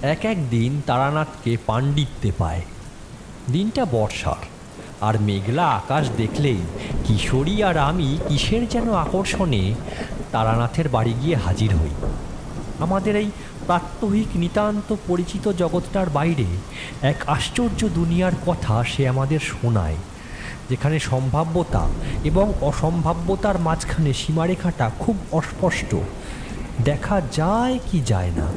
এক এক দিন তারানাথকে পাণ্ডিত্যে পায়। দিনটা বর্ষার, আর মেঘলা আকাশ দেখলেই কিশোরী আর আমি কিসের যেন আকর্ষণে তারানাথের বাড়ি গিয়ে হাজির হই। আমাদের এই প্রাত্যহিক নিতান্ত পরিচিত জগৎটার বাইরে এক আশ্চর্য দুনিয়ার কথা সে আমাদের শোনায়, যেখানে সম্ভাব্যতা এবং অসম্ভাব্যতার মাঝখানে সীমারেখাটা খুব অস্পষ্ট, দেখা যায় কি যায় না।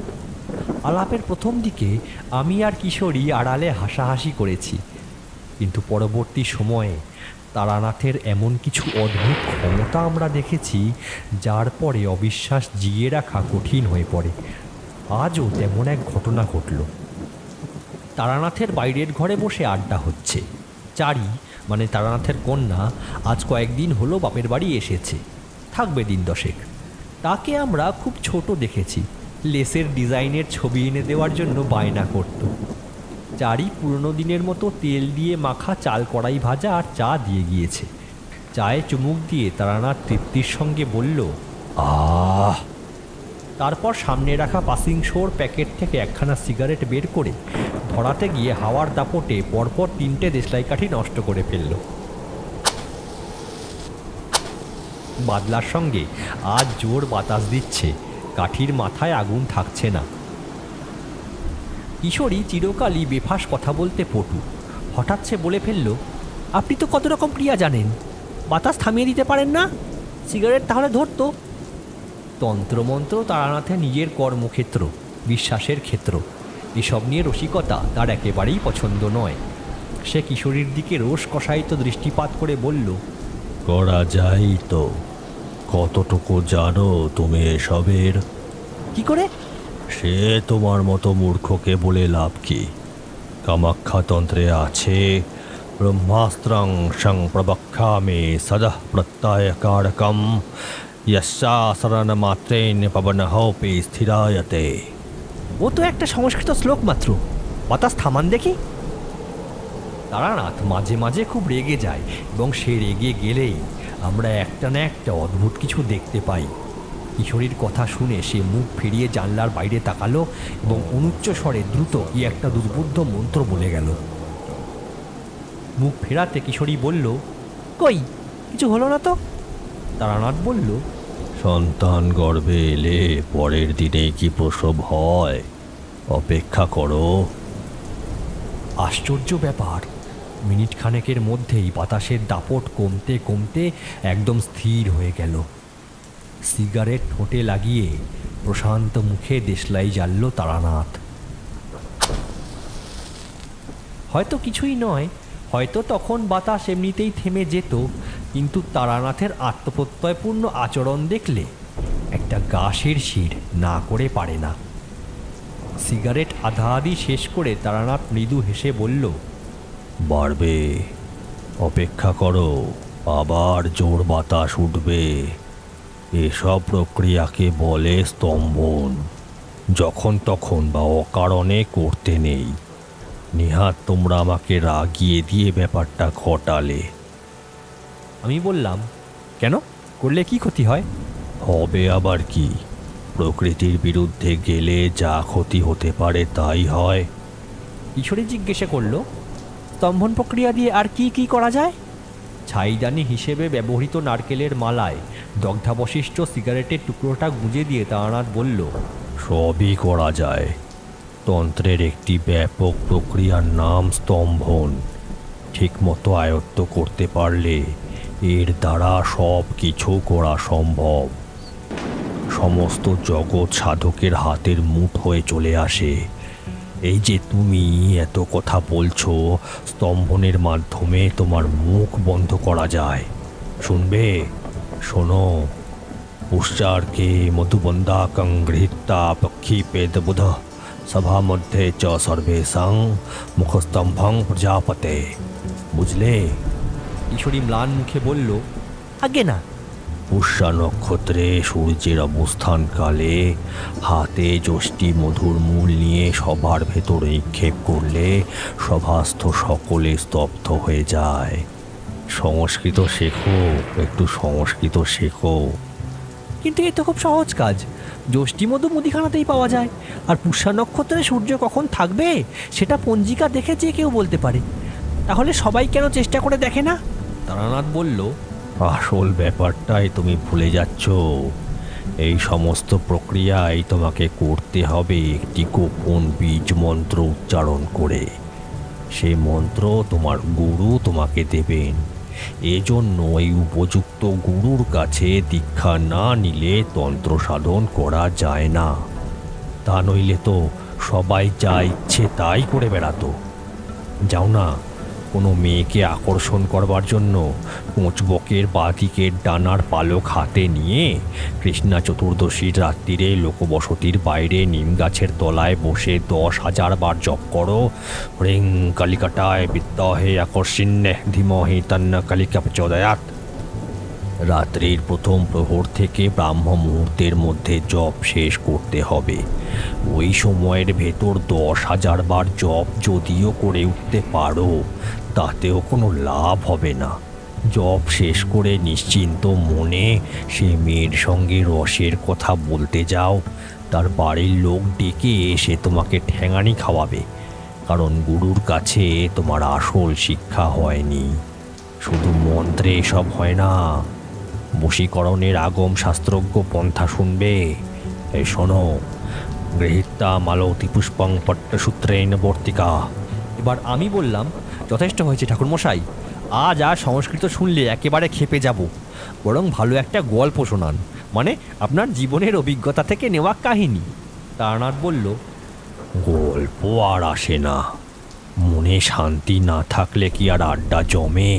আলাপের প্রথম দিকে আমি আর কিশোরী আড়ালে হাসাহাসি করেছি, কিন্তু পরবর্তী সময়ে তারানাথের এমন কিছু অদ্ভুত ক্ষমতা আমরা দেখেছি যার পরে অবিশ্বাস জিয়ে রাখা কঠিন হয়ে পড়ে। আজও তেমন এক ঘটনা ঘটল। তারানাথের বাইরের ঘরে বসে আড্ডা হচ্ছে। চারি মানে তারানাথের কন্যা আজ কয়েকদিন হলো বাপের বাড়ি এসেছে, থাকবে দিন দশেক। তাকে আমরা খুব ছোট দেখেছি, লেসের ডিজাইনের ছবি এনে দেওয়ার জন্য বায়না করত। চারি পুরনো দিনের মতো তেল দিয়ে মাখা চাল কড়াই ভাজা আর চা দিয়ে গিয়েছে। চায়ে চুমুক দিয়ে তারানাথ তৃপ্তির সঙ্গে বলল, আহ। তারপর সামনে রাখা পাসিং শোর প্যাকেট থেকে একখানা সিগারেট বের করে ধরাতে গিয়ে হাওয়ার দাপটে পরপর 3টে দেশলাই কাঠি নষ্ট করে ফেলল। বাদলার সঙ্গে আজ জোর বাতাস দিচ্ছে, কাঠির মাথায় আগুন থাকছে না। কিশোরী চিরকালই বেফাস কথা বলতে পটু, হঠাৎ সে বলে ফেলল, আপনি তো কত রকম ক্রিয়া জানেন, বাতাস থামিয়ে দিতে পারেন না? সিগারেট তাহলে ধরতো। তন্ত্রমন্ত্র তারানাথের নিজের কর্মক্ষেত্র, বিশ্বাসের ক্ষেত্র, এসব নিয়ে রসিকতা তার একেবারেই পছন্দ নয়। সে কিশোরীর দিকে রোষ কষায়িত দৃষ্টিপাত করে বলল, করা যায় তো। কতটুকু জানো তুমি এসবের? কি করে? সে তোমার মতো মূর্খকে বলে লাভ কি? কামাখ্যাতন্ত্রে আছে, ব্রহ্মাস্ত্রং সং প্রবক্ষামি সদঃ প্রত্যয়কারকম যস্যা শরণ মাত্রেন পবনহোপি স্থিরায়তে। ও তো একটা সংস্কৃত শ্লোক মাত্র, বাতাস থামান দেখি। তারানাথ মাঝে মাঝে খুব রেগে যায়, এবং সে রেগে গেলেই আমরা একটা না একটা অদ্ভুত কিছু দেখতে পাই। কিশোরীর কথা শুনে সে মুখ ফিরিয়ে জানলার বাইরে তাকালো এবং অনুচ্চ স্বরে দ্রুত কি একটা দুর্বোধ্য মন্ত্র বলে গেল। মুখ ফেরাতে কিশোরী বলল, কই, কিছু হলো না তো? তারানাথ বলল, সন্তান গর্ভে এলে পরের দিনে কি প্রসব হয়? অপেক্ষা করো। আশ্চর্য ব্যাপার, মিনিট খানেকের মধ্যেই বাতাসের দাপট কমতে কমতে একদম স্থির হয়ে গেল। সিগারেট ঠোঁটে লাগিয়ে প্রশান্ত মুখে দেশলাই জ্বালল তারানাথ। হয়তো কিছুই নয়, হয়তো তখন বাতাস এমনিতেই থেমে যেত, কিন্তু তারানাথের আত্মপ্রত্যয়পূর্ণ আচরণ দেখলে একটা গা শিরশির না করে পারে না। সিগারেট আধা আধি শেষ করে তারানাথ মৃদু হেসে বলল, বাড়বে, অপেক্ষা করো, আবার জোর বাতাস উঠবে। এসব প্রক্রিয়াকে বলে স্তম্ভন। যখন তখন বা অকারণে করতে নেই। নিহাত তোমরা আমাকে রাগিয়ে দিয়ে ব্যাপারটা ঘটালে। আমি বললাম, কেন, করলে কি ক্ষতি হয়? হবে আবার কি? প্রকৃতির বিরুদ্ধে গেলে যা ক্ষতি হতে পারে তাই হয়। কিশোরী জিজ্ঞাসা করল, স্তম্ভন প্রক্রিয়া দিয়ে আর কি কি করা যায়? ছাইদানি হিসেবে ব্যবহৃত নারকেলের মালায় দগ্ধাবশিষ্ট সিগারেটের টুকরোটা গুঁজে দিয়ে তারানাথ বলল, সবই করা যায়। তন্ত্রের একটি ব্যাপক প্রক্রিয়ার নাম স্তম্ভন। ঠিকমতো আয়ত্ত করতে পারলে এর দ্বারা সব কিছু করা সম্ভব। সমস্ত জগৎ সাধকের হাতের মুঠোয় চলে আসে। এই যে তুমি এত কথা বলছো, স্তম্ভনের মাধ্যমে তোমার মুখ বন্ধ করা যায়। শুনবে? শোনো। উচ্চারকে মধুবন্দাকং গৃহীতা পক্ষীপেদ বুধ সভা মধ্যে চ সর্বেশাং মুখস্তম্ভং প্রজাপতে। বুঝলে? কিশোরী ম্লান মুখে বলল, আগে না। পুষ্যা নক্ষত্রে সূর্যের অবস্থানকালে হাতে যষ্টি মধুর মূল নিয়ে সবার ভেতরে নিক্ষেপ করলে সভাস্থ সকলে স্তব্ধ হয়ে যায়। সংস্কৃত শেখো, একটু সংস্কৃত শেখো। কিন্তু এ তো খুব সহজ কাজ, জ্যৈষ্ঠী মধু মুদিখানাতেই পাওয়া যায়। আর পুষ্যা নক্ষত্রে সূর্য কখন থাকবে সেটা পঞ্জিকা দেখে যে কেউ বলতে পারে। তাহলে সবাই কেন চেষ্টা করে দেখে না? তারানাথ বলল, আসল ব্যাপারটাই তুমি ভুলে যাচ্ছ। এই সমস্ত প্রক্রিয়ায় তোমাকে করতে হবে একটি গোপন বীজ মন্ত্র উচ্চারণ করে। সেই মন্ত্র তোমার গুরু তোমাকে দেবেন। এজন্য এই উপযুক্ত গুরুর কাছে দীক্ষা না নিলে তন্ত্র সাধন করা যায় না। তা নইলে তো সবাই যা ইচ্ছে তাই করে বেড়াতো। যাও না, কোনো মেয়েকে আকর্ষণ করবার জন্য কোঁচবকের বাঁদিকের ডানার পালক হাতে নিয়ে কৃষ্ণা চতুর্দশীর রাত্রিরে লোকবসতির বাইরে নিম গাছের তলায় বসে 10,000 বার জপ করো, হ্রিং কালিকাটায় বিদ্মহে আকর্ষিণ্যে ধীমহি তন্ন কালিকা প্রচোদয়াৎ। রাত্রির প্রথম প্রহর থেকে ব্রাহ্ম মুহূর্তের মধ্যে জপ শেষ করতে হবে। ওই সময়ের ভেতর 10,000 বার জপ যদিও করে উঠতে পারো, তাতেও কোনো লাভ হবে না। জপ শেষ করে নিশ্চিন্ত মনে সে মেয়ের সঙ্গে রসের কথা বলতে যাও। তার বাড়ির লোক ডেকে এসে তোমাকে ঠ্যাঙানি খাওয়াবে, কারণ গুরুর কাছে তোমার আসল শিক্ষা হয়নি। শুধু মন্ত্রে এসব হয় না, বশীকরণের আগম শাস্ত্রজ্ঞ পন্থা শুনবে। এই শোনো, গৃহীতা মালতী পুষ্পং পট্টসূত্রেণ বর্তিকা। এবার আমি বললাম, যথেষ্ট হয়েছে ঠাকুরমশাই, আজ আর সংস্কৃত শুনলে একেবারে ক্ষেপে যাব। বরং ভালো একটা গল্প শোনান, মানে আপনার জীবনের অভিজ্ঞতা থেকে নেওয়া কাহিনী। তারানাথ বলল, গল্প আর আসে না। মনে শান্তি না থাকলে কি আর আড্ডা জমে?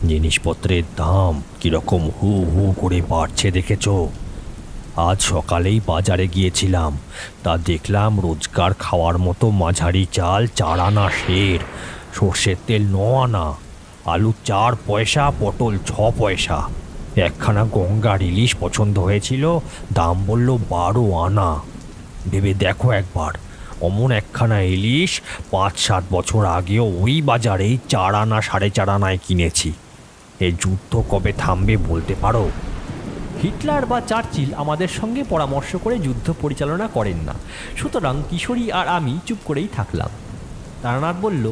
জিনিসপত্রের দাম কিরকম হু হু করে বাড়ছে দেখেছ? আজ সকালেই বাজারে গিয়েছিলাম, তা দেখলাম রোজকার খাওয়ার মতো মাঝারি চাল 4 আনা সের, সর্ষের তেল 9 আনা, আলু 4 পয়সা, পটল 6 পয়সা। একখানা গঙ্গার ইলিশ পছন্দ হয়েছিল, দাম বলল 12 আনা। ভেবে দেখো একবার, অমন একখানা ইলিশ 5-7 বছর আগেও ওই বাজারেই 4 আনা 4.5 আনায় কিনেছি। এই যুদ্ধ কবে থামবে বলতে পারো? হিটলার বা চার্চিল আমাদের সঙ্গে পরামর্শ করে যুদ্ধ পরিচালনা করেন না, সুতরাং কিশোরী আর আমি চুপ করেই থাকলাম। তারানাথ বলল,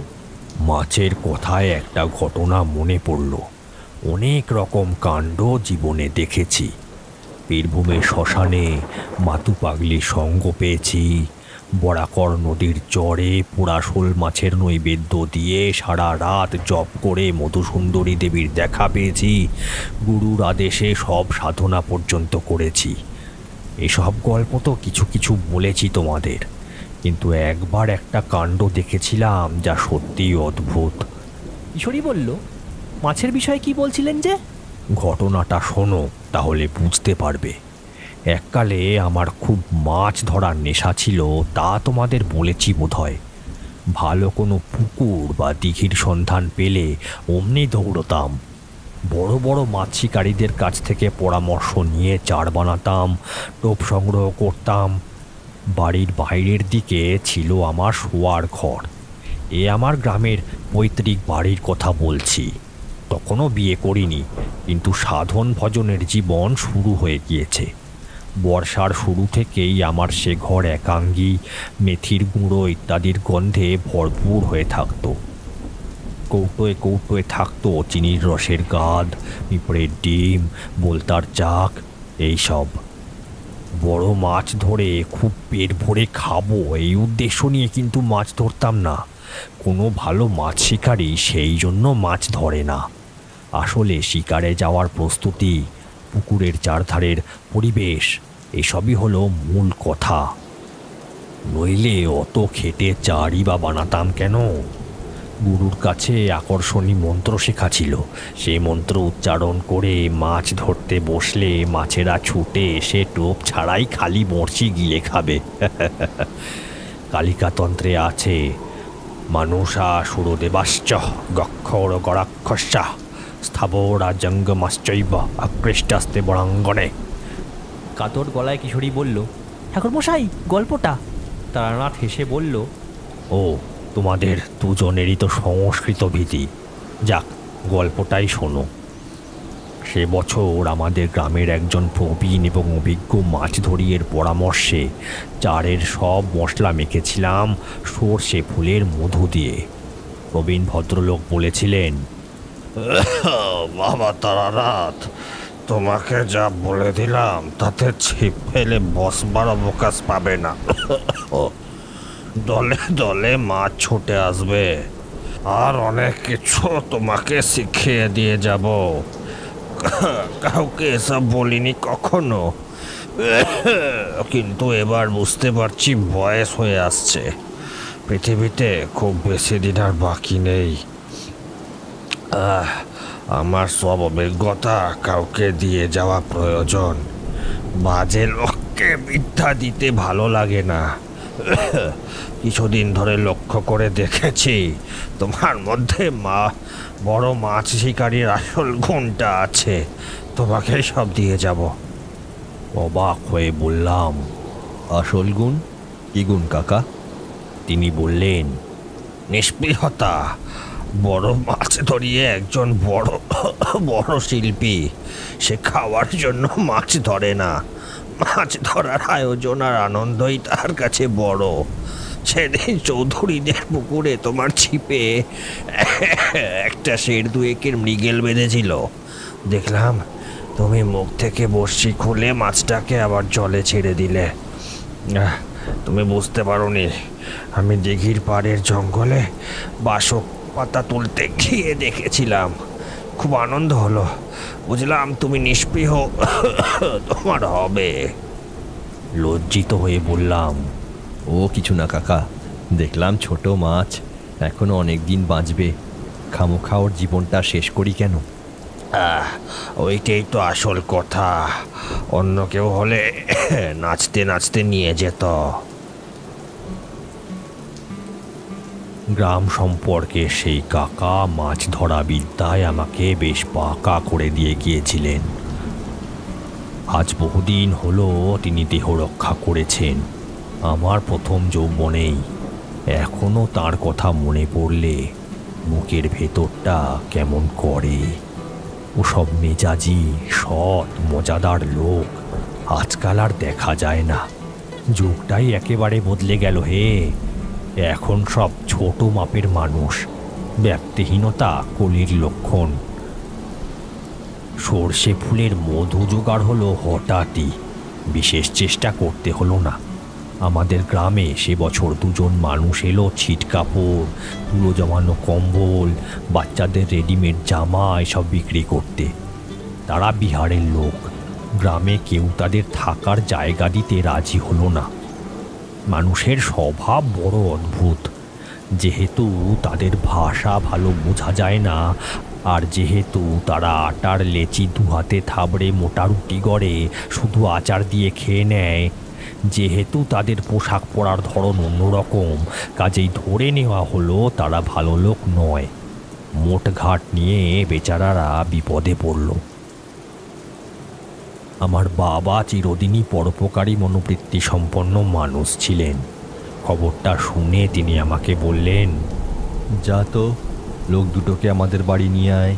মাছের কথায় একটা ঘটনা মনে পড়ল। অনেক রকম কাণ্ড জীবনে দেখেছি। বীরভূমের শ্মশানে মাতু পাগলি সঙ্গ পেয়েছি। বরাকর নদীর চরে পোড়া শোল মাছের নৈবেদ্য দিয়ে সারা রাত জপ করে মধুসুন্দরী দেবীর দেখা পেয়েছি। গুরুর আদেশে সব সাধনা পর্যন্ত করেছি। এসব গল্প তো কিছু কিছু বলেছি তোমাদের, কিন্তু একবার একটা কাণ্ড দেখেছিলাম যা সত্যিই অদ্ভুত। কিশোরী বলল, মাছের বিষয়ে কি বলছিলেন যে? ঘটনাটা শোনো, তাহলে বুঝতে পারবে। এককালে আমার খুব মাছ ধরার নেশা ছিল, তা তোমাদের বলেছি বোধহয়। ভালো কোনো পুকুর বা দিঘির সন্ধান পেলে অমনি দৌড়তাম। বড় বড় মাছ শিকারীদের কাছ থেকে পরামর্শ নিয়ে চার বানাতাম, টোপ সংগ্রহ করতাম। বাড়ির বাইরের দিকে ছিল আমার শোয়ার ঘর। এ আমার গ্রামের পৈতৃক বাড়ির কথা বলছি। তখনও বিয়ে করিনি, কিন্তু সাধন ভজনের জীবন শুরু হয়ে গিয়েছে। বর্ষার শুরু থেকেই আমার সে ঘর একাঙ্গী, মেথির গুঁড়ো ইত্যাদির গন্ধে ভরপুর হয়ে থাকতো। কৌটোয় কৌটোয় থাকতো চিনির রসের গাদ, পিঁপড়ের ডিম, বোলতার চাক, এইসব। বড় মাছ ধরে খুব পেট ভরে খাবো এই উদ্দেশ্য নিয়ে কিন্তু মাছ ধরতাম না। কোনো ভালো মাছ শিকারী সেই জন্য মাছ ধরে না। আসলে শিকারে যাওয়ার প্রস্তুতি, পুকুরের চারধারের পরিবেশ, এসবই হলো মূল কথা। নইলে অত খেটে চারই বা বানাতাম কেন? গুরুর কাছে আকর্ষণী মন্ত্র শেখা ছিল। সেই মন্ত্র উচ্চারণ করে মাছ ধরতে বসলে মাছেরা ছুটে এসে টোপ ছাড়াই খালি বড়শি গিলে খাবে। কালিকাতন্ত্রে আছে, মানুষা সুরদেবাশ্চ গক্ষর গরাক্ষস্য স্থাবরা জঙ্গমাশ্চৈব আকৃষ্টাস্তে বরাঙ্গনে। কাতর গলায় কিশোরী বলল, ঠাকুরমশাই গল্পটা। তারানাথ হেসে বলল, ও, তোমাদের দুজনেরই তো সংস্কৃত ভীতি। যাক, গল্পটাই শোনো। সে বছর আমাদের গ্রামের একজন প্রবীণ এবং অভিজ্ঞ মাছ ধরিয়ের পরামর্শে চারের সব মশলা মেখেছিলাম সর্ষে ফুলের মধু দিয়ে। প্রবীণ ভদ্রলোক বলেছিলেন, বাবা তারানাথ, তোমাকে যা বলে দিলাম তাতে ছিপ ফেলে বসবার অবকাশ পাবে না। দলে দলে মাছ ছুটে আসবে, আর অনেক কিছু তোমাকে শিখিয়ে দিয়ে যাব। কাউকে এসব বলিনি কখনো, কিন্তু এবার বুঝতে পারছি বয়স হয়ে আসছে, পৃথিবীতে খুব বেশি দিন আর বাকি নেই। আমার সব অভিজ্ঞতা কাউকে দিয়ে যাওয়া প্রয়োজন। বাজে লোককে মিথ্যা দিতে ভালো লাগে না। কিছুদিন ধরে লক্ষ্য করে দেখেছি তোমার মধ্যে বড় মাছ শিকারীর আসল গুণটা আছে। তোমাকে সব দিয়ে যাব। অবাক হয়ে বললাম, আসল গুণ? কি গুণ কাকা? তিনি বললেন, নিষ্পৃহতা। বড় মাছ ধরিয়ে একজন বড় শিল্পী, সে খাওয়ার জন্য মাছ ধরে না, মাছ ধরার আয়োজন আর আনন্দই তার কাছে বড়। সেদিন চৌধুরীদের পুকুরে তোমার ছিপে একটা সের দুয়েকের মৃগেল বেঁধেছিল। দেখলাম তুমি মুখ থেকে বড়শি খুলে মাছটাকে আবার জলে ছেড়ে দিলে। তুমি বুঝতে পারোনি, আমি দিঘির পাড়ের জঙ্গলে বাসক পাতা তুলতে গিয়ে দেখেছিলাম। খুব আনন্দ হলো, বুঝলাম তুমি নিষ্পৃহ, তোমার হবে। লজ্জিত হয়ে বললাম, ও কিছু না কাকা, দেখলাম ছোট মাছ, এখনো অনেক দিন বাঁচবে, খামোখা ওর জীবনটা শেষ করি কেন? ওইটাই তো আসল কথা। অন্য কেউ হলে নাচতে নাচতে নিয়ে যেত। গ্রাম সম্পর্কে সেই কাকা মাছ ধরা বিদ্যায় আমাকে বেশ পাকা করে দিয়ে গিয়েছিলেন। আজ বহুদিন হলো তিনি দেহ রক্ষা করেছেন। আমার প্রথম যৌবনেই এখনো তার কথা মনে পড়লে বুকের ভেতরটা কেমন করে। ওসব মেজাজি সৎ মজাদার লোক আজকাল আর দেখা যায় না। যুগটাই একেবারে বদলে গেল হে। এখন সব ছোট মাপের মানুষ, ব্যক্তিহীনতা কলির লক্ষণ। সর্ষে ফুলের মধু জোগাড় হলো হঠাৎই, বিশেষ চেষ্টা করতে হলো না। আমাদের গ্রামে সে বছর দুজন মানুষ এলো ছিট কাপড়, তুলো জমানো কম্বল, বাচ্চাদের রেডিমেড জামা এসব বিক্রি করতে। তারা বিহারের লোক, গ্রামে কেউ তাদের থাকার জায়গা দিতে রাজি হলো না। মানুষের স্বভাব বড় অদ্ভুত। যেহেতু তাদের ভাষা ভালো বোঝা যায় না, আর যেহেতু তারা আটার লেচি দুহাতে থাবড়ে মোটা রুটি গড়ে শুধু আচার দিয়ে খেয়ে নেয়, যেহেতু তাদের পোশাক পরার ধরন অন্যরকম, কাজেই ধরে নেওয়া হলো তারা ভালো লোক নয়। মোট ঘাট নিয়ে বেচারারা বিপদে পড়ল। আমার বাবা চিরদিনই পরোপকারী মনোবৃত্তি সম্পন্ন মানুষ ছিলেন। খবরটা শুনে তিনি আমাকে বললেন, যা তো, লোক দুটোকে আমাদের বাড়ি নিয়ে আয়।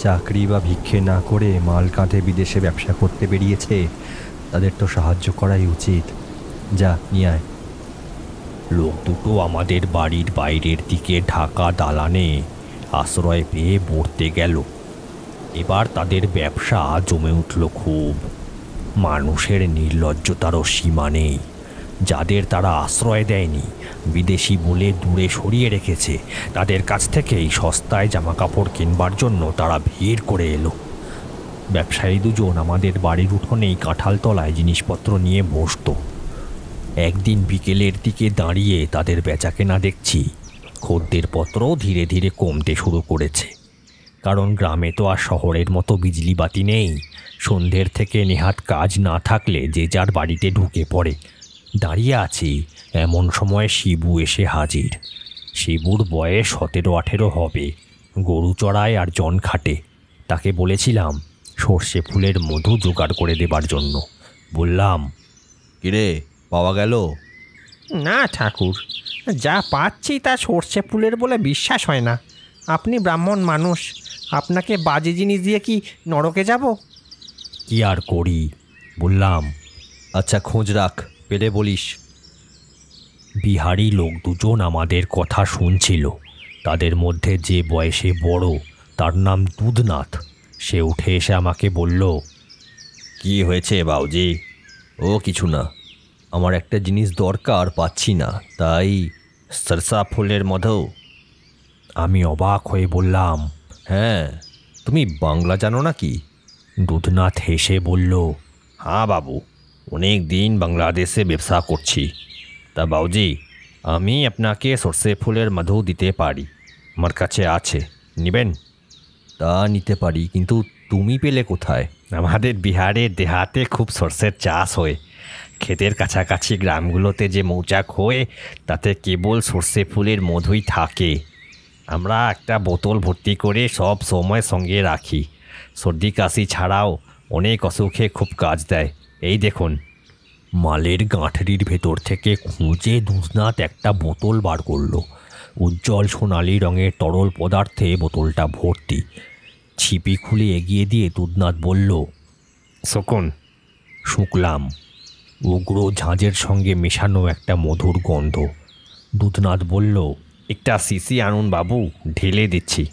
চাকরি বা ভিক্ষে না করে মাল কাঁধে বিদেশে ব্যবসা করতে বেরিয়েছে, তাদের তো সাহায্য করাই উচিত। যা নিয়ে আয়। লোক দুটো আমাদের বাড়ির বাইরের দিকে ঢাকা দালানে আশ্রয় পেয়ে পড়তে গেল। এবার তাদের ব্যবসা জমে উঠল খুব। মানুষের নির্লজ্জতারও সীমা নেই। যাদের তারা আশ্রয় দেয়নি, বিদেশি বলে দূরে সরিয়ে রেখেছে, তাদের কাছ থেকেই সস্তায় জামাকাপড় কিনবার জন্য তারা ভিড় করে এলো। ব্যবসায়ী দুজন আমাদের বাড়ির উঠোনেই কাঁঠালতলায় জিনিসপত্র নিয়ে বসত। একদিন বিকেলের দিকে দাঁড়িয়ে তাদের বেচাকেনা দেখছি খদ্দের পত্র ধীরে ধীরে কমতে শুরু করেছে। কারণ গ্রামে তো আর শহরের মতো বিজলি বাতি নেই। সন্ধ্যের থেকে নেহাত কাজ না থাকলে যে যার বাড়িতে ঢুকে পড়ে। দাঁড়িয়ে আছি, এমন সময় শিবু এসে হাজির। শিবুর বয়স 17-18 হবে, গরু চড়ায় আর জন খাটে। তাকে বলেছিলাম সর্ষে ফুলের মধু জোগাড় করে দেবার জন্য। বললাম, কিরে, পাওয়া গেল? না ঠাকুর, যা পাচ্ছি তা সর্ষে ফুলের বলে বিশ্বাস হয় না। আপনি ব্রাহ্মণ মানুষ, আপনাকে বাজে জিনিস দিয়ে কি নরকে যাব? কি আর করি, বললাম। আচ্ছা খোঁজ রাখ, পেলে বলিস। বিহারি লোক দুজন আমাদের কথা শুনছিল। তাদের মধ্যে যে বয়সে বড়, তার নাম দুধনাথ। সে উঠে এসে আমাকে বলল, কি হয়েছে বাউজি? ও কিছু না, আমার একটা জিনিস দরকার, পাচ্ছি না, তাই সরষা ফুলের মধু। আমি অবাক হয়ে বললাম, হ্যাঁ, তুমি বাংলা জানো নাকি? দুধনাথ হেসে বলল, হ্যাঁ বাবু, অনেক দিন বাংলাদেশে ব্যবসা করছি। তা বাউজি, আমি আপনাকে সর্ষে ফুলের মধু দিতে পারি, আমার কাছে আছে, নেবেন? তা নিতে পারি, কিন্তু তুমি পেলে কোথায়? আমাদের বিহারের দেহাতে খুব সর্ষের চাষ হয়। ক্ষেতের কাছাকাছি গ্রামগুলোতে যে মৌচাক হয়, তাতে কেবল সর্ষে ফুলের মধুই থাকে। আমরা একটা বোতল ভর্তি করে সব সময় সঙ্গে রাখি। সর্দি কাশি ছাড়াও অনেক অসুখে খুব কাজ দেয়। এই দেখুন। মালের গাঁঠরির ভেতর থেকে খুঁজে দুধনাথ একটা বোতল বার করলো। উজ্জ্বল সোনালি রঙের তরল পদার্থে বোতলটা ভর্তি। ছিপি খুলে এগিয়ে দিয়ে দুধনাথ বলল, শকুন। শুকলাম। উগ্র ঝাঁঝের সঙ্গে মেশানো একটা মধুর গন্ধ। দুধনাথ বলল, একটা শিশি আনুন বাবু, ঢেলে দিচ্ছি।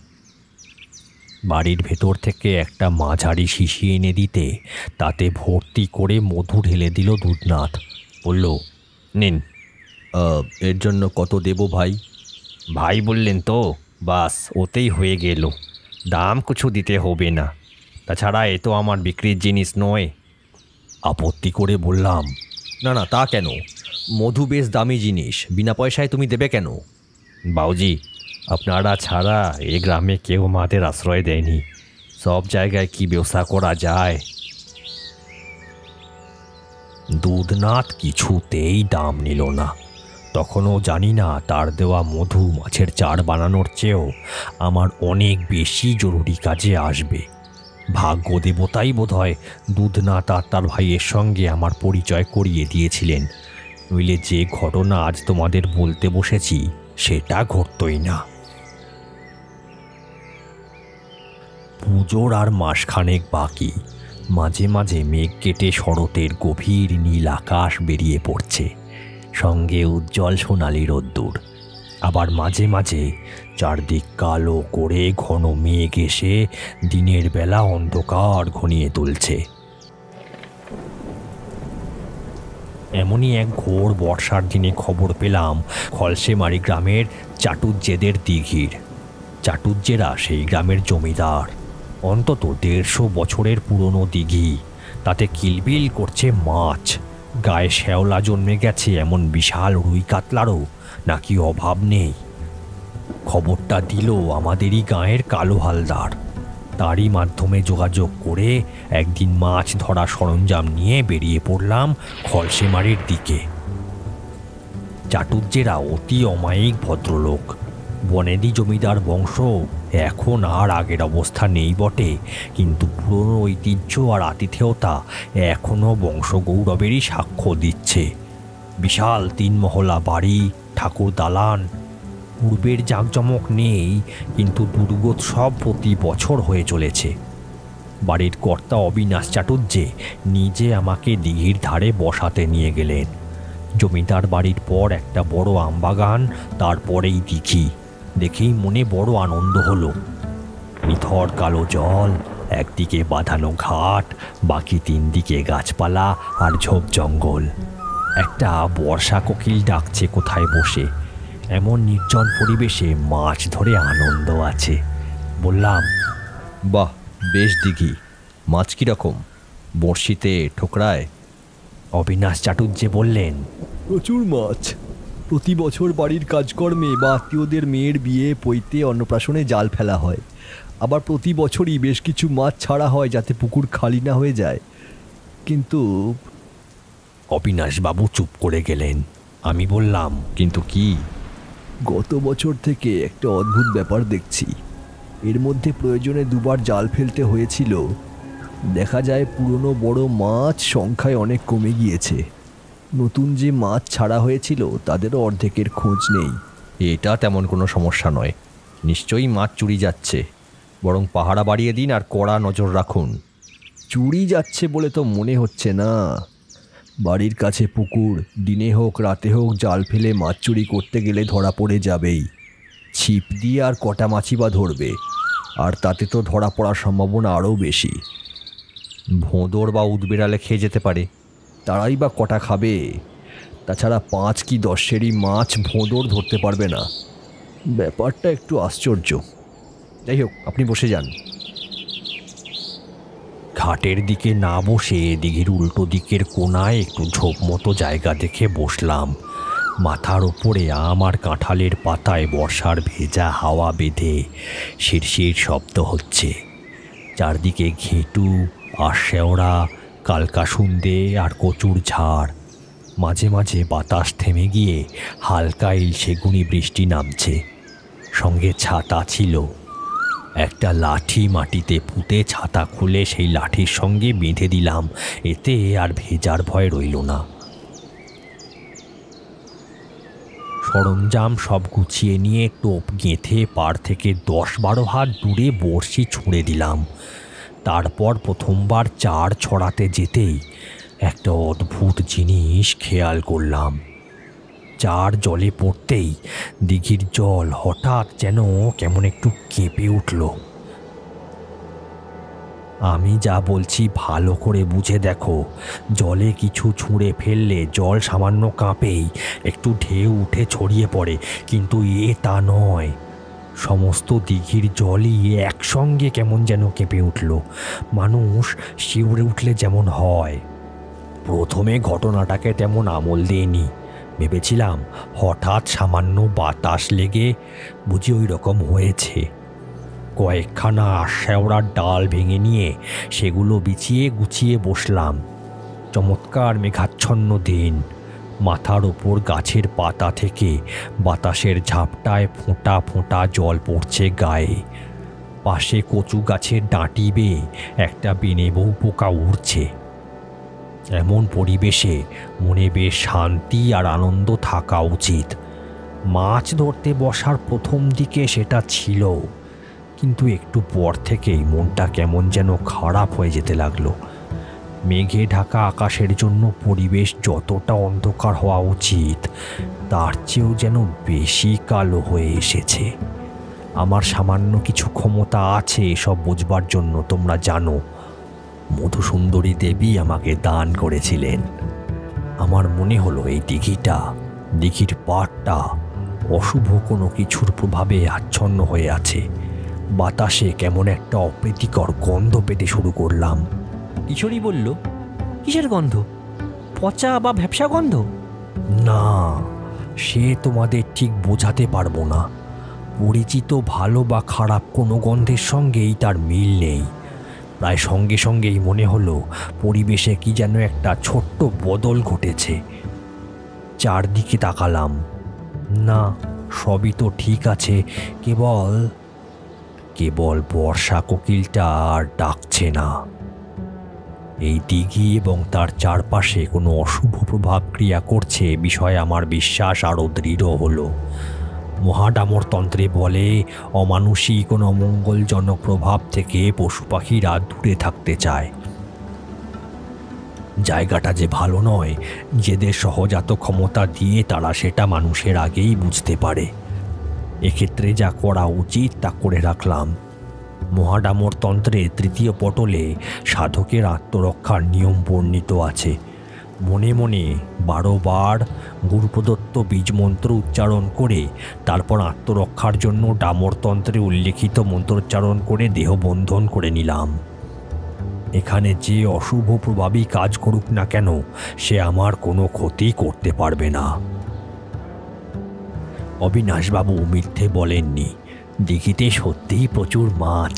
বাড়ির ভেতর থেকে একটা মাঝারি শিশি এনে দিতে তাতে ভর্তি করে মধু ঢেলে দিল দুধনাথ। বলল, নিন। এর জন্য কত দেব ভাই? ভাই বললেন তো, বাস ওতেই হয়ে গেল, দাম কিছু দিতে হবে না। তাছাড়া এ তো আমার বিক্রির জিনিস নয়। আপত্তি করে বললাম, না না, তা কেন? মধু বেশ দামি জিনিস, বিনা পয়সায় তুমি দেবে কেন? বাউজি, আপনারা ছাড়া এই গ্রামে কেউ আমাদের আশ্রয় দেয়নি। সব জায়গায় কি ব্যবসা করা যায়? দুধনাথ কিছুতেই দাম নিল না। তখনও জানি না তার দেওয়া মধু মাছের চার বানানোর চেয়েও আমার অনেক বেশি জরুরি কাজে আসবে। ভাগ্য দেবতাই বোধহয় দুধনাথ আর তার ভাইয়ের সঙ্গে আমার পরিচয় করিয়ে দিয়েছিলেন, নইলে যে ঘটনা আজ তোমাদের বলতে বসেছি সেটা ঘটতই না। পুজোর আর মাসখানেক বাকি। মাঝে মাঝে মেঘ কেটে শরতের গভীর নীল আকাশ বেরিয়ে পড়ছে, সঙ্গে উজ্জ্বল সোনালি রোদ্দুর। আবার মাঝে মাঝে চারদিক কালো করে ঘন মেঘ এসে দিনের বেলা অন্ধকার ঘনিয়ে তুলছে। এমনই এক ঘোর বর্ষার দিনে খবর পেলাম খলসেমারি গ্রামের চাটুজ্জেদের দিঘির। চাটুজ্জেরা সেই গ্রামের জমিদার। অন্তত 150 বছরের পুরনো দিঘি, তাতে কিলবিল করছে মাছ। গায়ে শ্যাওলা জন্মে গেছে এমন বিশাল রুই কাতলারও নাকি অভাব নেই। খবরটা দিল আমাদেরই গাঁয়ের কালো হালদার। তারই মাধ্যমে যোগাযোগ করে একদিন মাছ ধরা সরঞ্জাম নিয়ে বেরিয়ে পড়লাম খলসেমারির দিকে। চাটুজ্জেরা অতি অমায়িক ভদ্রলোক। বনেদি জমিদার বংশ এখন আর আগের অবস্থা নেই বটে, কিন্তু পুরনো ঐতিহ্য আর আতিথেয়তা এখনও বংশগৌরবেরই সাক্ষ্য দিচ্ছে। বিশাল 3 মহলা বাড়ি, ঠাকুর দালান। পূর্বের জাঁকজমক নেই, কিন্তু দুর্গোৎসব প্রতি বছর হয়ে চলেছে। বাড়ির কর্তা অবিনাশ চাটুজ্জে নিজে আমাকে দিঘির ধারে বসাতে নিয়ে গেলেন। জমিদার বাড়ির পর একটা বড় আমবাগান, তারপরেই দিঘি। দেখেই মনে বড় আনন্দ হলো। নিথর কালো জল, একদিকে বাঁধানো ঘাট, বাকি 3 দিকে গাছপালা আর ঝোপ জঙ্গল। একটা বর্ষা কোকিল ডাকছে কোথায় বসে। এমন নির্জন পরিবেশে মাছ ধরে আনন্দ আছে। বললাম, বাহ, বেশ দিঘি। মাছ কীরকম? বড়শিতে ঠোকরায়? অবিনাশ চাটুজ্জে বললেন, প্রচুর মাছ। প্রতি বছর বাড়ির কাজকর্মে বা আত্মীয়দের মেয়ের বিয়ে, পৈতে, অন্নপ্রাশনে জাল ফেলা হয়। আবার প্রতি বছরই বেশ কিছু মাছ ছাড়া হয় যাতে পুকুর খালি না হয়ে যায়। কিন্তু অবিনাশবাবু চুপ করে গেলেন। আমি বললাম, কিন্তু কি? গত বছর থেকে একটা অদ্ভুত ব্যাপার দেখছি। এর মধ্যে প্রয়োজনে 2 বার জাল ফেলতে হয়েছিল। দেখা যায় পুরনো বড় মাছ সংখ্যায় অনেক কমে গিয়েছে। নতুন যে মাছ ছাড়া হয়েছিল তাদেরও অর্ধেকের খোঁজ নেই। এটা তেমন কোনো সমস্যা নয়, নিশ্চয়ই মাছ চুরি যাচ্ছে। বরং পাহারা বাড়িয়ে দিন আর কড়া নজর রাখুন। চুরি যাচ্ছে বলে তো মনে হচ্ছে না। বাড়ির কাছে পুকুর, দিনে হোক রাতে হোক জাল ফেলে মাছ চুরি করতে গেলে ধরা পড়ে যাবেই। ছিপ দিয়ে আর কটা মাছই বা ধরবে, আর তাতে তো ধরা পড়ার সম্ভাবনা আরও বেশি। ভোঁদর বা উদবেড়ালে খেয়ে যেতে পারে। তারাই বা কটা খাবে? তাছাড়া 5 কি 10 সেরি মাছ ভোঁদর ধরতে পারবে না। ব্যাপারটা একটু আশ্চর্য। যাই হোক, আপনি বসে যান। ঘাটের দিকে না বসে দিঘির উল্টো দিকের কোনায় একটু ঝোপ মতো জায়গা দেখে বসলাম। মাথার ওপরে আম আর কাঁঠালের পাতায় বর্ষার ভেজা হাওয়া বেঁধে শিরশির শব্দ হচ্ছে। চারদিকে ঘেঁটু আর শেওড়া, কালকাসুন্দে আর কচুর ঝাড়। মাঝে মাঝে বাতাস থেমে গিয়ে হালকা ইলশে গুঁড়ি বৃষ্টি নামছে। সঙ্গে ছাতা ছিল। একটা লাঠি মাটিতে পুঁতে ছাতা খুলে সেই লাঠির সঙ্গে বেঁধে দিলাম, এতে আর ভেজার ভয় রইল না। সরঞ্জাম সব গুছিয়ে নিয়ে টোপ গেঁথে পাড় থেকে 10-12 হাত দূরে বড়শি ছুঁড়ে দিলাম। তারপর প্রথমবার চার ছড়াতে যেতেই একটা অদ্ভুত জিনিস খেয়াল করলাম। চার জলে পড়তেই দিঘির জল হঠাৎ যেন কেমন একটু কেঁপে উঠল। আমি যা বলছি ভালো করে বুঝে দেখো। জলে কিছু ছুঁড়ে ফেললে জল সামান্য কাঁপেই একটু ঢেউ উঠে ছড়িয়ে পড়ে, কিন্তু তা নয়। সমস্ত দিঘির জলই একসঙ্গে কেমন যেন কেঁপে উঠল, মানুষ শিউরে উঠলে যেমন হয়। প্রথমে ঘটনাটাকে তেমন আমল দিইনি, ভেবেছিলাম হঠাৎ সামান্য বাতাস লেগে বুঝি ওই রকম হয়েছে। কয়েকখানা শেওড়ার ডাল ভেঙে নিয়ে সেগুলো বিছিয়ে গুছিয়ে বসলাম। চমৎকার মেঘাচ্ছন্ন দিন। মাথার ওপর গাছের পাতা থেকে বাতাসের ঝাপটায় ফোঁটা ফোঁটা জল পড়ছে গায়ে। পাশে কচু গাছের ডাঁটি বেয়ে একটা বেনে বউ পোকা উড়ছে। এমন পরিবেশে মনে বেশ শান্তি আর আনন্দ থাকা উচিত। মাছ ধরতে বসার প্রথম দিকে সেটা ছিল, কিন্তু একটু পর থেকেই মনটা কেমন যেন খারাপ হয়ে যেতে লাগলো। মেঘে ঢাকা আকাশের জন্য পরিবেশ যতটা অন্ধকার হওয়া উচিত তার চেয়েও যেন বেশি কালো হয়ে এসেছে। আমার সামান্য কিছু ক্ষমতা আছে এসব বুঝবার জন্য, তোমরা জানো। মধুসুন্দরী দেবী আমাকে দান করেছিলেন। আমার মনে হলো এই দিঘির পাড়টা অশুভ কোনো কিছুর প্রভাবে আচ্ছন্ন হয়ে আছে। বাতাসে কেমন একটা অপ্রীতিকর গন্ধ পেতে শুরু করলাম। কিশোরী বলল, কিসের গন্ধ? পচা বা ভ্যাপসা গন্ধ? না, সে তোমাদের ঠিক বোঝাতে পারবো না। পরিচিত ভালো বা খারাপ কোনো গন্ধের সঙ্গেই তার মিল নেই। প্রায় সঙ্গে সঙ্গেই মনে হলো পরিবেশে কি যেন একটা ছোট্ট বদল ঘটেছে। চারদিকে তাকালাম, না, সবই তো ঠিক আছে, কেবল বর্ষা কোকিলটা আর ডাকছে না। এই দিঘি এবং তার চারপাশে কোনো অশুভ প্রভাব ক্রিয়া করছে বিষয়ে আমার বিশ্বাস আরও দৃঢ় হলো। মহাডামরতন্ত্রে বলে অমানুষী কোনো অমঙ্গলজনক প্রভাব থেকে পশু পাখিরা দূরে থাকতে চায়। জায়গাটা যে ভালো নয়, নিজেদের সহজাত ক্ষমতা দিয়ে তারা সেটা মানুষের আগেই বুঝতে পারে। এক্ষেত্রে যা করা উচিত তা করে রাখলাম। মহাডামরতন্ত্রের 3য় পটলে সাধকের আত্মরক্ষার নিয়ম বর্ণিত আছে। মনে মনে 12 বার গুরুপ্রদত্ত বীজমন্ত্র উচ্চারণ করে তারপর আত্মরক্ষার জন্য ডামরতন্ত্রে উল্লেখিত মন্ত্রোচ্চারণ করে দেহবন্ধন করে নিলাম। এখানে যে অশুভ প্রভাবই কাজ করুক না কেন, সে আমার কোনো ক্ষতি করতে পারবে না। অবিনাশবাবু মিথ্যে বলেননি। দিঘিতে সত্যিই প্রচুর মাছ।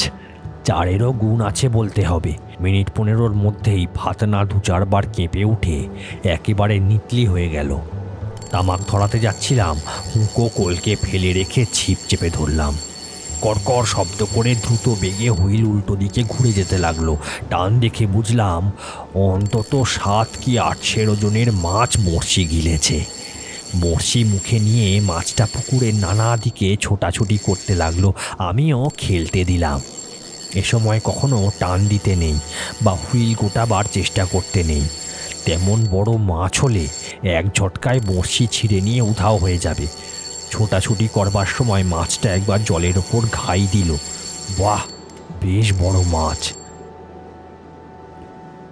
চারেরও গুণ আছে বলতে হবে। মিনিট 15-র মধ্যেই ফাতনা 2-4 বার কেঁপে উঠে একেবারে নিতলি হয়ে গেল। তামাক ধরাতে যাচ্ছিলাম, হুঁকো কলকে ফেলে রেখে ছিপ চেপে ধরলাম। কড়কড় শব্দ করে দ্রুত বেগে হুইল উল্টো দিকে ঘুরে যেতে লাগলো। টান দেখে বুঝলাম অন্তত 7 কি 8 ওজনের মাছ বড়শি গিলেছে। বড়শি মুখে নিয়ে মাছটা পুকুরের নানা দিকে ছোটাছুটি করতে লাগলো। আমিও খেলতে দিলাম। এ সময় কখনো টান দিতে নেই বা হুইল গোটাবার চেষ্টা করতে নেই। তেমন বড় মাছ হলে এক ঝটকায় বড়শি ছিঁড়ে নিয়ে উধাও হয়ে যাবে। ছোটাছুটি করবার সময় মাছটা একবার জলের ওপর ঘাই দিল। বাহ, বেশ বড় মাছ।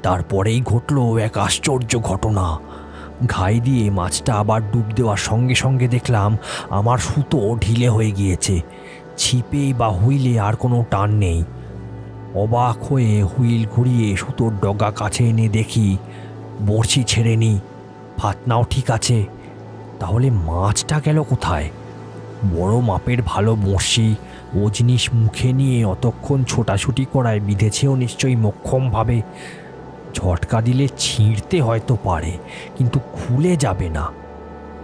তারপরেই ঘটল এক আশ্চর্য ঘটনা। ঘাই দিয়ে মাছটা আবার ডুব দেওয়ার সঙ্গে সঙ্গে দেখলাম আমার সুতো ঢিলে হয়ে গিয়েছে। ছিপে বা হুইলে আর কোনো টান নেই। অবাক হয়ে হুইল ঘুরিয়ে সুতোর ডগা কাছে এনে দেখি বড়শি ছেড়েনি, ফাতনাও ঠিক আছে। তাহলে মাছটা গেল কোথায়? বড় মাপের ভালো বড়শি ও জিনিস মুখে নিয়ে অতক্ষণ ছোটাছুটি করায় বিঁধেছেও নিশ্চয়ই মোক্ষমভাবে। ঝটকা দিলে ছিঁড়তে হয়তো পারে, কিন্তু খুলে যাবে না।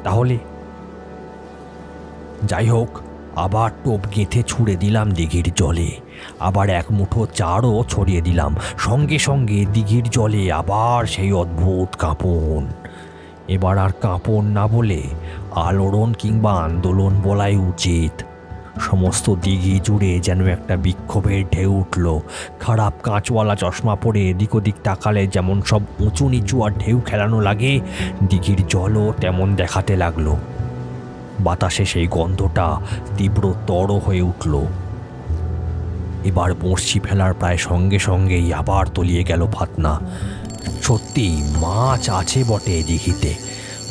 তাহলে যাই হোক, আবার টোপ গেঁথে ছুঁড়ে দিলাম দিঘির জলে। আবার এক মুঠো চারও ছড়িয়ে দিলাম। সঙ্গে সঙ্গে দিঘির জলে আবার সেই অদ্ভুত কাঁপন। এবার আর কাঁপন না বলে আলোড়ন কিংবা আন্দোলন বলাই উচিত। সমস্ত দিঘি জুড়ে যেন একটা বিক্ষোভের ঢেউ উঠল। খারাপ কাঁচওয়ালা চশমা পরে এদিক ওদিক তাকালে যেমন সব উঁচু নিচু আর ঢেউ খেলানো লাগে, দিঘির জলও তেমন দেখাতে লাগলো। বাতাসে সেই গন্ধটা তীব্রতর হয়ে উঠল। এবার বড়শি ফেলার প্রায় সঙ্গে সঙ্গেই আবার তলিয়ে গেল ফাতনা। সত্যি মাছ আছে বটে দিঘিতে।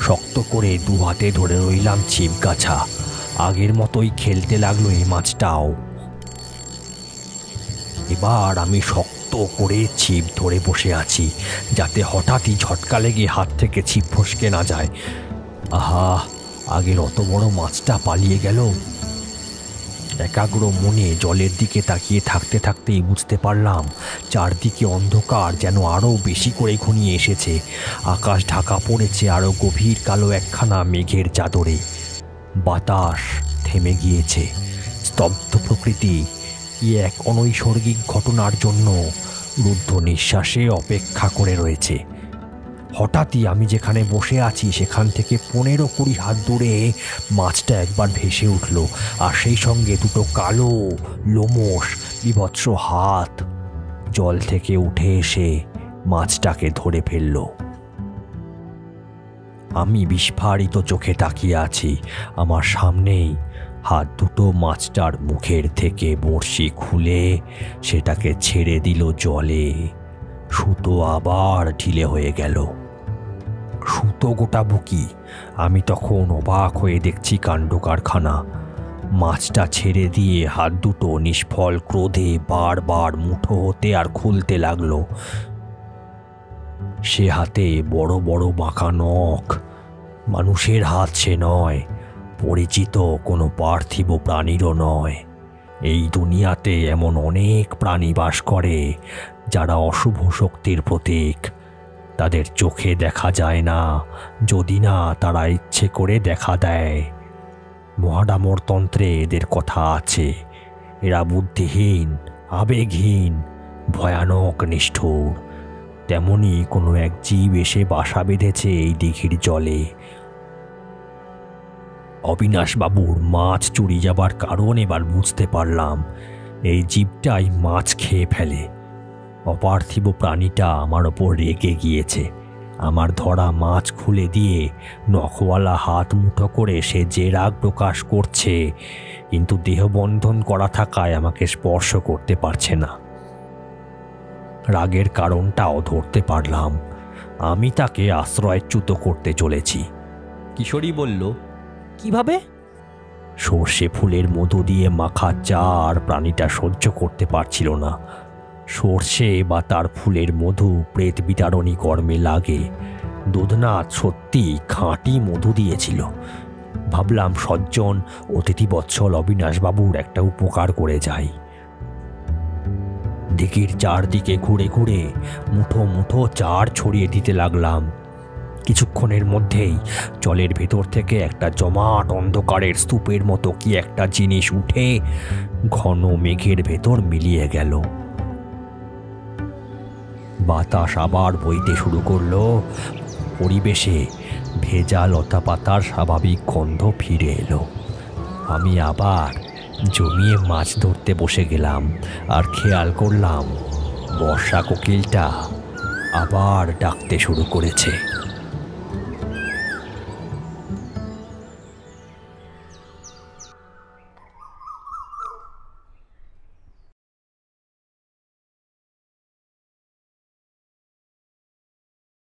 শক্ত করে দু হাতে ধরে রইলাম ছিপ গাছা। আগের মতোই খেলতে লাগলো এই মাছটাও। এবার আমি শক্ত করে ছিপ ধরে বসে আছি, যাতে হঠাৎই ঝটকা লেগে হাত থেকে ছিপ ফসকে না যায়। আহা, আগের অত বড় মাছটা পালিয়ে গেল। একাগ্র মনে জলের দিকে তাকিয়ে থাকতে থাকতেই বুঝতে পারলাম চারদিকে অন্ধকার যেন আরও বেশি করে ঘনিয়ে এসেছে। আকাশ ঢাকা পড়েছে আরও গভীর কালো একখানা মেঘের চাদরে। বাতাস থেমে গিয়েছে। স্তব্ধ প্রকৃতি এক অনৈসর্গিক ঘটনার জন্য রুদ্ধ নিঃশ্বাসে অপেক্ষা করে রয়েছে। হঠাৎই আমি যেখানে বসে আছি সেখান থেকে 15-20 হাত দূরে মাছটা একবার ভেসে উঠল, আর সেই সঙ্গে দুটো কালো লোমশ বিভৎস হাত জল থেকে উঠে এসে মাছটাকে ধরে ফেলল। আমি বিস্ফারিত চোখে তাকিয়ে আছি। আমার সামনেই হাত দুটো মাছটার মুখের থেকে বড়শি খুলে সেটাকে ছেড়ে দিল জলে। সুতো আবার ঢিলে হয়ে গেল। সুতো গোটাবো কি? আমি তখন অবাক হয়ে দেখছি কাণ্ড কারখানা। মাছটা ছেড়ে দিয়ে হাত দুটো নিষ্ফল ক্রোধে বারবার মুঠো হতে আর খুলতে লাগলো। সে হাতে বড় বড় বাঁকা নখ। মানুষের হাত সে নয়, পরিচিত কোনো পার্থিব প্রাণীরও নয়। এই দুনিয়াতে এমন অনেক প্রাণী বাস করে যারা অশুভ শক্তির প্রতীক। তাদের চোখে দেখা যায় না, যদি না তারা ইচ্ছে করে দেখা দেয়। মহাডামরতন্ত্রে এদের কথা আছে। এরা বুদ্ধিহীন, আবেগহীন, ভয়ানক নিষ্ঠুর। তেমনি কোনো এক জীব এসে বাসা বেঁধেছে এই দিঘির জলে। অবিনাশবাবুর মাছ চুরি যাবার কারণ এবার বুঝতে পারলাম। এই জীবটাই মাছ খেয়ে ফেলে। অপার্থিব প্রাণীটা আমার ওপর রেগে গিয়েছে। আমার ধরা মাছ খুলে দিয়ে নখওয়ালা হাত মুঠো করে সে যে রাগ প্রকাশ করছে, কিন্তু দেহবন্ধন করা থাকায় আমাকে স্পর্শ করতে পারছে না। রাগের কারণটাও ধরতে পারলাম। আমি তাকে আশ্রয়চ্যুত করতে চলেছি। কিশোরী বলল, কিভাবে? সর্ষে ফুলের মধু দিয়ে মাখা চা আর প্রাণীটা সহ্য করতে পারছিল না। সর্ষে বা তার ফুলের মধু প্রেত বিতাড়নী কর্মে লাগে। দুধনাথ সত্যি খাঁটি মধু দিয়েছিল। ভাবলাম সজ্জন অতিথিবৎসল অবিনাশবাবুর একটা উপকার করে যাই। দিঘির চারদিকে ঘুরে ঘুরে মুঠো মুঠো চার ছড়িয়ে দিতে লাগলাম। কিছুক্ষণের মধ্যেই জলের ভেতর থেকে একটা জমাট অন্ধকারের স্তূপের মতো কি একটা জিনিস উঠে ঘন মেঘের ভেতর মিলিয়ে গেল। বাতাস আবার বইতে শুরু করলো। পরিবেশে ভেজা লতাপাতার স্বাভাবিক গন্ধ ফিরে এলো। আমি আবার জমিয়ে মাছ ধরতে বসে গেলাম আর খেয়াল করলাম বর্ষা কোকিলটা আবার ডাকতে শুরু করেছে।